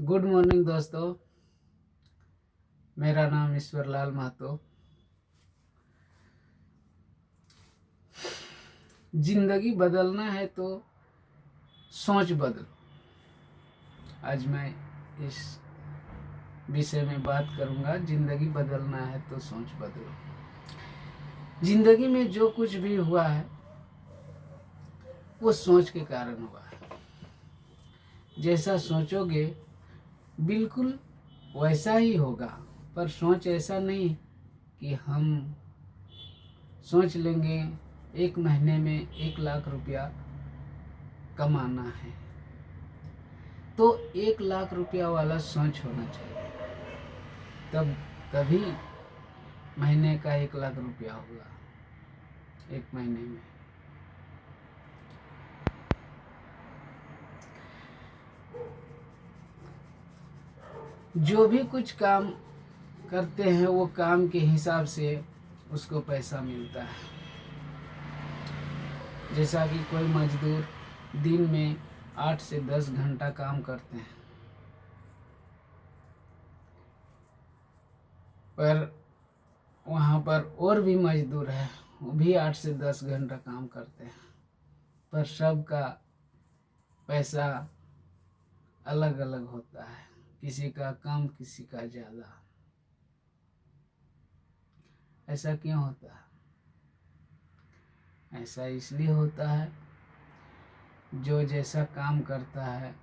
Good morning दोस्तों। मेरा नाम ईश्वर लाल महतो। जिंदगी बदलना है तो सोच बदलो। आज मैं इस विषय में बात करूंगा। जिंदगी बदलना है तो सोच बदलो। जिंदगी में जो कुछ भी हुआ है वो सोच के कारण हुआ है। जैसा सोचोगे बिल्कुल वैसा ही होगा। पर सोच ऐसा नहीं कि हम सोच लेंगे 1 महीने में 1 लाख रुपया कमाना है तो 1 लाख रुपया वाला सोच होना चाहिए। तभी महीने का 1 लाख रुपया होगा 1 महीने में। जो भी कुछ काम करते हैं वो काम के हिसाब से उसको पैसा मिलता है। जैसा कि कोई मजदूर दिन में 8 से 10 घंटा काम करते हैं, पर वहाँ पर और भी मजदूर है, वो भी 8 से 10 घंटा काम करते हैं, पर सबका पैसा अलग अलग होता है। किसी का कम, किसी का ज़्यादा। ऐसा क्यों होता है? ऐसा इसलिए होता है, जो जैसा काम करता है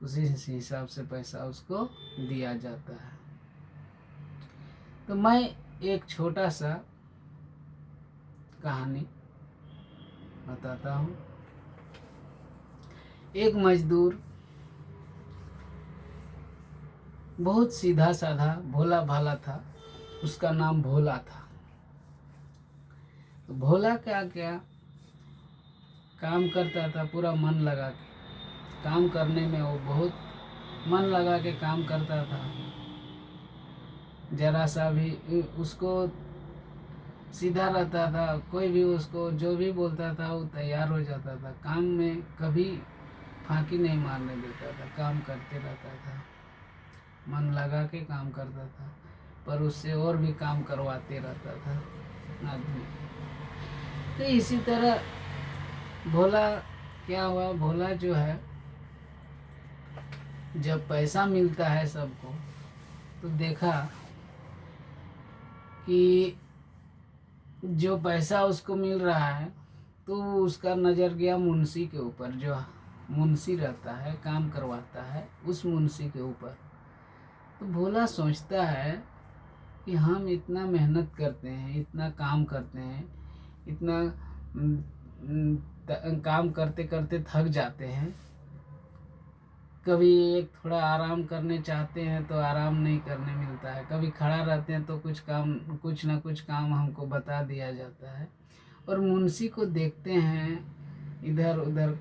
उसी हिसाब से पैसा उसको दिया जाता है। तो मैं एक छोटा सा कहानी बताता हूँ। एक मजदूर बहुत सीधा साधा भोला भाला था। उसका नाम भोला था। तो भोला क्या क्या काम करता था, पूरा मन लगा के काम करने में। वो बहुत मन लगा के काम करता था। जरा सा भी उसको सीधा रहता था। कोई भी उसको जो भी बोलता था वो तैयार हो जाता था। काम में कभी फांकी नहीं मारने देता था। काम करते रहता था, मन लगा के काम करता था, पर उससे और भी काम करवाते रहता था आदमी। तो इसी तरह भोला क्या हुआ, भोला जो है जब पैसा मिलता है सबको तो देखा कि जो पैसा उसको मिल रहा है तो उसका नज़र गया मुंशी के ऊपर। जो मुंशी रहता है, काम करवाता है, उस मुंशी के ऊपर। तो भोला सोचता है कि हम इतना मेहनत करते हैं, इतना काम करते हैं, इतना काम करते करते थक जाते हैं। कभी एक थोड़ा आराम करने चाहते हैं तो आराम नहीं करने मिलता है। कभी खड़ा रहते हैं तो कुछ ना कुछ काम हमको बता दिया जाता है। और मुंशी को देखते हैं इधर उधर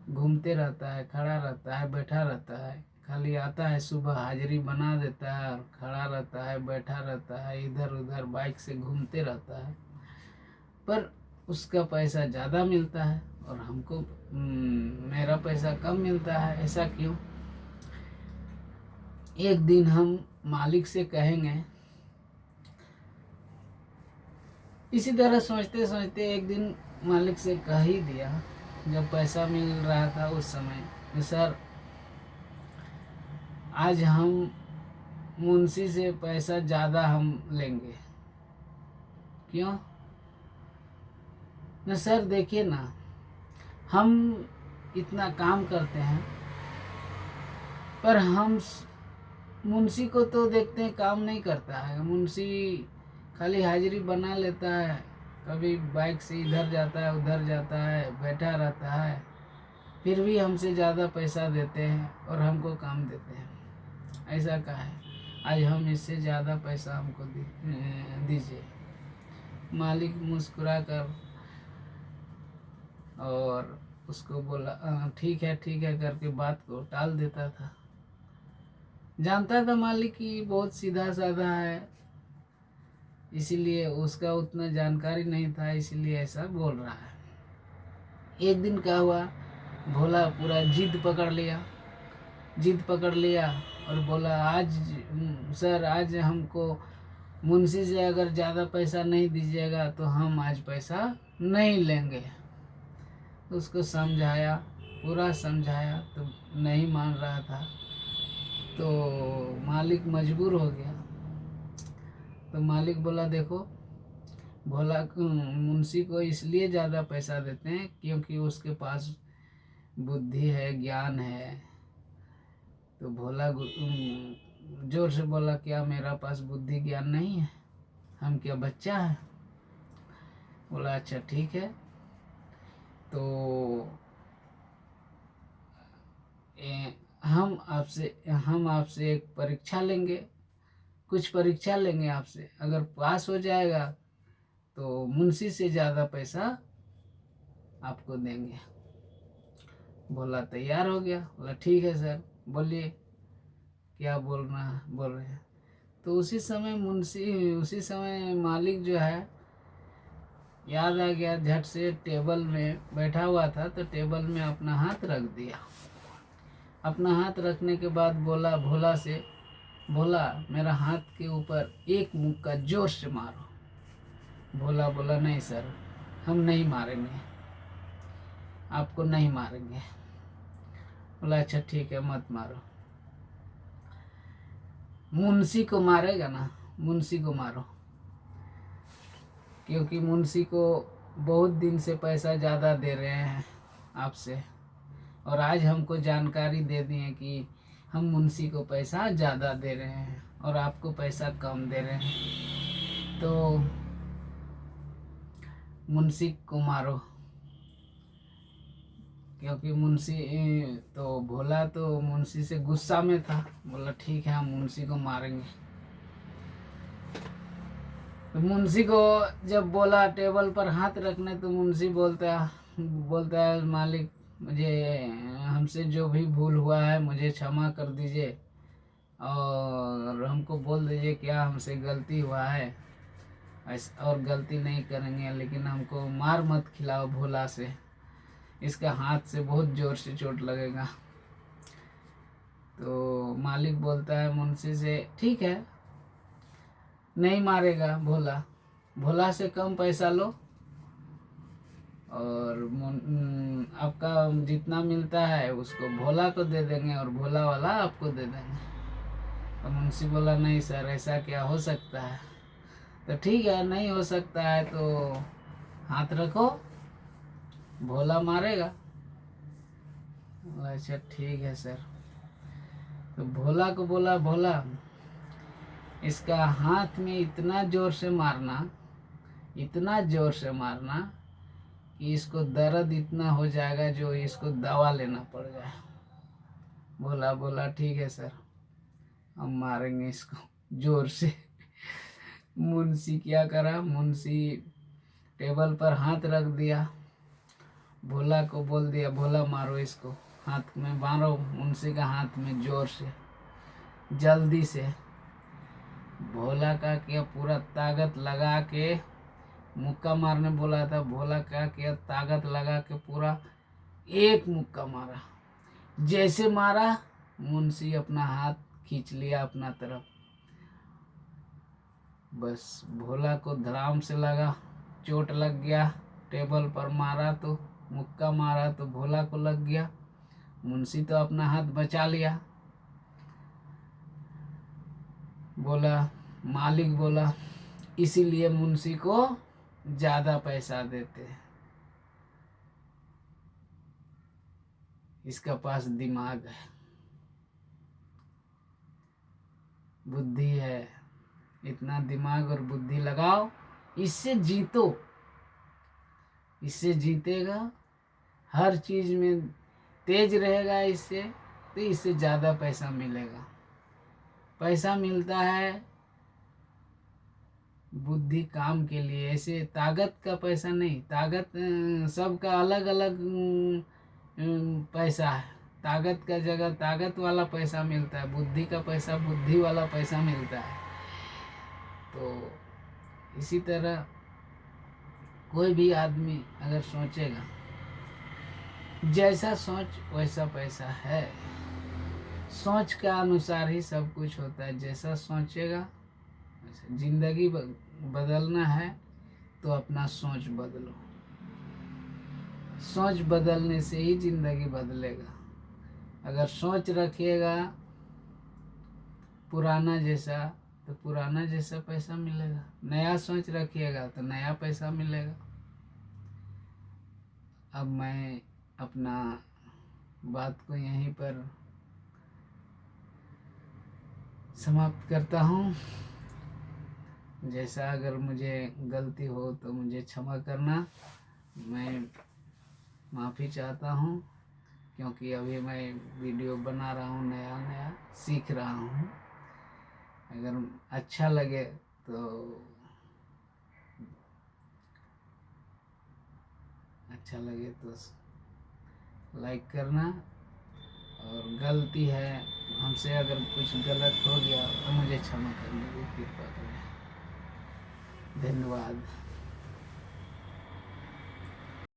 घूमते रहता है, खड़ा रहता है, बैठा रहता है। खाली आता है, सुबह हाजिरी बना देता है और खड़ा रहता है, बैठा रहता है, इधर उधर बाइक से घूमते रहता है। पर उसका पैसा ज़्यादा मिलता है और हमको मेरा पैसा कम मिलता है। ऐसा क्यों? एक दिन हम मालिक से कहेंगे। इसी तरह सोचते सोचते एक दिन मालिक से कह ही दिया, जब पैसा मिल रहा था उस समय, सर आज हम मुंशी से पैसा ज़्यादा हम लेंगे। क्यों? न सर देखिए ना, हम इतना काम करते हैं पर हम मुंशी को तो देखते हैं काम नहीं करता है। मुंशी खाली हाजिरी बना लेता है, कभी बाइक से इधर जाता है उधर जाता है, बैठा रहता है, फिर भी हमसे ज़्यादा पैसा देते हैं और हमको काम देते हैं। ऐसा का है? आज हम इससे ज़्यादा पैसा हमको दीजिए। मालिक मुस्कुरा कर और उसको बोला ठीक है करके बात को टाल देता था। जानता था मालिक कि बहुत सीधा साधा है, इसीलिए उसका उतना जानकारी नहीं था, इसीलिए ऐसा बोल रहा है। एक दिन क्या हुआ, भोला पूरा जिद पकड़ लिया जिद पकड़ लिया और बोला आज सर आज हमको मुंशी से अगर ज़्यादा पैसा नहीं दीजिएगा तो हम आज पैसा नहीं लेंगे। उसको समझाया, पूरा समझाया तो नहीं मान रहा था। तो मालिक मजबूर हो गया। तो मालिक बोला देखो भोला मुंशी को इसलिए ज़्यादा पैसा देते हैं क्योंकि उसके पास बुद्धि है, ज्ञान है। तो भोला जोर से बोला क्या मेरा पास बुद्धि ज्ञान नहीं है, हम क्या बच्चा है? बोला अच्छा ठीक है, तो हम आपसे एक परीक्षा लेंगे, कुछ परीक्षा लेंगे आपसे, अगर पास हो जाएगा तो मुंशी से ज़्यादा पैसा आपको देंगे। भोला तैयार हो गया, बोला ठीक है सर बोलिए क्या बोल रहे हैं। तो उसी समय मालिक जो है याद आ गया, झट से टेबल में बैठा हुआ था तो टेबल में अपना हाथ रख दिया। अपना हाथ रखने के बाद बोला भोला से, भोला मेरा हाथ के ऊपर एक मुक्का जोर से मारो। भोला बोला नहीं सर हम नहीं मारेंगे, आपको नहीं मारेंगे। बोला अच्छा ठीक है मत मारो। मुंशी को मारेगा ना, मुंशी को मारो, क्योंकि मुंशी को बहुत दिन से पैसा ज़्यादा दे रहे हैं आपसे, और आज हमको जानकारी दे दी है कि हम मुंशी को पैसा ज़्यादा दे रहे हैं और आपको पैसा कम दे रहे हैं, तो मुंशी को मारो। क्योंकि मुंशी तो भोला तो मुंशी से गुस्सा में था, बोला ठीक है हम मुंशी को मारेंगे। तो मुंशी को जब बोला टेबल पर हाथ रखने तो मुंशी बोलता है मालिक मुझे हमसे जो भी भूल हुआ है मुझे क्षमा कर दीजिए और हमको बोल दीजिए क्या हमसे गलती हुआ है, और गलती नहीं करेंगे, लेकिन हमको मार मत खिलाओ भोला से, इसका हाथ से बहुत ज़ोर से चोट लगेगा। तो मालिक बोलता है मुंशी से ठीक है नहीं मारेगा भोला से कम पैसा लो और आपका जितना मिलता है उसको भोला को दे देंगे और भोला वाला आपको दे देंगे। तो मुंशी बोला नहीं सर ऐसा क्या हो सकता है। तो ठीक है नहीं हो सकता है तो हाथ रखो भोला मारेगा। अच्छा ठीक है सर। तो भोला को बोला भोला इसका हाथ में इतना ज़ोर से मारना, इतना ज़ोर से मारना कि इसको दर्द इतना हो जाएगा जो इसको दवा लेना पड़ जाए। भोला बोला ठीक है सर हम मारेंगे इसको ज़ोर से। मुंशी क्या करा, मुंशी टेबल पर हाथ रख दिया, भोला को बोल दिया भोला मारो इसको, हाथ में मारो मुंशी का हाथ में ज़ोर से जल्दी से। भोला का क्या पूरा ताकत लगा के मुक्का मारने बोला था, भोला का क्या ताकत लगा के पूरा एक मुक्का मारा। जैसे मारा मुंशी अपना हाथ खींच लिया अपना तरफ, बस भोला को धड़ाम से लगा, चोट लग गया। टेबल पर मारा तो मुक्का मारा तो भोला को लग गया, मुंशी तो अपना हाथ बचा लिया। बोला मालिक बोला इसीलिए मुंशी को ज़्यादा पैसा देते हैं, इसका पास दिमाग है, बुद्धि है, इतना दिमाग और बुद्धि लगाओ, इससे जीतो, इससे जीतेगा, हर चीज़ में तेज रहेगा इससे, तो इससे ज़्यादा पैसा मिलेगा। पैसा मिलता है बुद्धि काम के लिए, ऐसे ताकत का पैसा नहीं। ताकत सबका अलग अलग पैसा है, ताकत का जगह ताकत वाला पैसा मिलता है, बुद्धि का पैसा बुद्धि वाला पैसा मिलता है। तो इसी तरह कोई भी आदमी अगर सोचेगा, जैसा सोच वैसा पैसा है, सोच के अनुसार ही सब कुछ होता है। जैसा सोचेगा वैसा। जिंदगी बदलना है तो अपना सोच बदलो। सोच बदलने से ही जिंदगी बदलेगा। अगर सोच रखिएगा पुराना जैसा तो पुराना जैसा पैसा मिलेगा। नया सोच रखिएगा तो नया पैसा मिलेगा। अब मैं अपना बात को यहीं पर समाप्त करता हूँ। जैसा अगर मुझे गलती हो तो मुझे क्षमा करना। मैं माफ़ी चाहता हूँ, क्योंकि अभी मैं वीडियो बना रहा हूँ, नया नया सीख रहा हूँ। अगर अच्छा लगे तो लाइक करना, और गलती है हमसे अगर कुछ गलत हो गया तो मुझे क्षमा करने की कृपा करें। धन्यवाद।